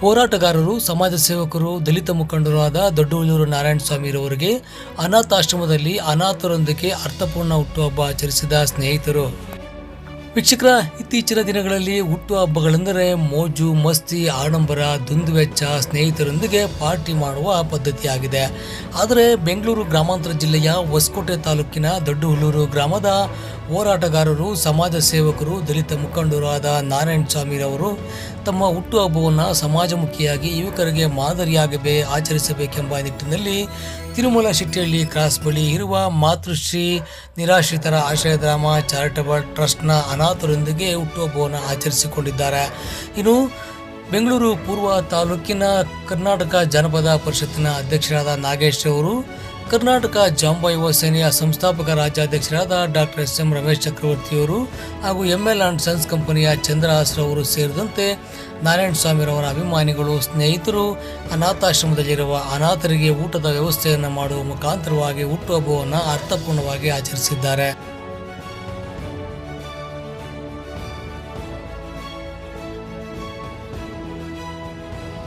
ಹೋರಾಟಗಾರರು, ಸಮಾಜ ಸೇವಕರು, ದಲಿತ ಮುಖಂಡರು ಆದ ದೊಡ್ಡಹುಲ್ಲೂರು ನಾರಾಯಣ ಸ್ವಾಮಿರವರಿಗೆ ಅನಾಥಾಶ್ರಮದಲ್ಲಿ ಅನಾಥರೊಂದಿಗೆ ಅರ್ಥಪೂರ್ಣ ಹುಟ್ಟುಹಬ್ಬ ಆಚರಿಸಿದ ಸ್ನೇಹಿತರು. ವೀಕ್ಷಕರ, ಇತ್ತೀಚಿನ ದಿನಗಳಲ್ಲಿ ಹುಟ್ಟುಹಬ್ಬಗಳೆಂದರೆ ಮೋಜು ಮಸ್ತಿ, ಆಡಂಬರ, ದುಂದುವೆಚ್ಚ, ಸ್ನೇಹಿತರೊಂದಿಗೆ ಪಾರ್ಟಿ ಮಾಡುವ ಪದ್ಧತಿಯಾಗಿದೆ. ಆದರೆ ಬೆಂಗಳೂರು ಗ್ರಾಮಾಂತರ ಜಿಲ್ಲೆಯ ಹೊಸಕೋಟೆ ತಾಲೂಕಿನ ದೊಡ್ಡಹುಲ್ಲೂರು ಗ್ರಾಮದ ಹೋರಾಟಗಾರರು, ಸಮಾಜ ಸೇವಕರು, ದಲಿತ ಮುಖಂಡರು ಆದ ನಾರಾಯಣ ಸ್ವಾಮಿರವರು ತಮ್ಮ ಹುಟ್ಟುಹಬ್ಬವನ್ನು ಸಮಾಜಮುಖಿಯಾಗಿ ಯುವಕರಿಗೆ ಮಾದರಿಯಾಗಿ ಆಚರಿಸಬೇಕೆಂಬ ನಿಟ್ಟಿನಲ್ಲಿ ತಿರುಮಲ ಶೆಟ್ಟಿಹಳ್ಳಿ ಕ್ರಾಸ್ ಬಳಿ ಇರುವ ಮಾತೃಶ್ರೀ ನಿರಾಶ್ರಿತರ ಆಶ್ರಯಧಾಮ ಚಾರಿಟಬಲ್ ಟ್ರಸ್ಟ್ನ ಅನಾಥರೊಂದಿಗೆ ಹುಟ್ಟುಹಬ್ಬವನ್ನು ಆಚರಿಸಿಕೊಂಡಿದ್ದಾರೆ. ಇನ್ನು ಬೆಂಗಳೂರು ಪೂರ್ವ ತಾಲೂಕಿನ ಕರ್ನಾಟಕ ಜಾನಪದ ಪರಿಷತ್ತಿನ ಅಧ್ಯಕ್ಷರಾದ ನಾಗೇಶ್ ಅವರು, ಕರ್ನಾಟಕ ಜಾಂಬ ಯುವ ಸೇನೆಯ ಸಂಸ್ಥಾಪಕ ರಾಜ್ಯಾಧ್ಯಕ್ಷರಾದ ಡಾಕ್ಟರ್ ಎಸ್. ಎಂ. ರಮೇಶ್ ಚಕ್ರವರ್ತಿಯವರು ಹಾಗೂ ಎಂಎಲ್ ಅಂಡ್ ಸನ್ಸ್ ಕಂಪನಿಯ ಚಂದ್ರಹಾಸ್ರವರು ಸೇರಿದಂತೆ ನಾರಾಯಣ ಸ್ವಾಮಿರವರ ಅಭಿಮಾನಿಗಳು, ಸ್ನೇಹಿತರು ಅನಾಥಾಶ್ರಮದಲ್ಲಿರುವ ಅನಾಥರಿಗೆ ಊಟದ ವ್ಯವಸ್ಥೆಯನ್ನು ಮಾಡುವ ಮುಖಾಂತರವಾಗಿ ಹುಟ್ಟುಹಬ್ಬವನ್ನು ಅರ್ಥಪೂರ್ಣವಾಗಿ ಆಚರಿಸಿದ್ದಾರೆ.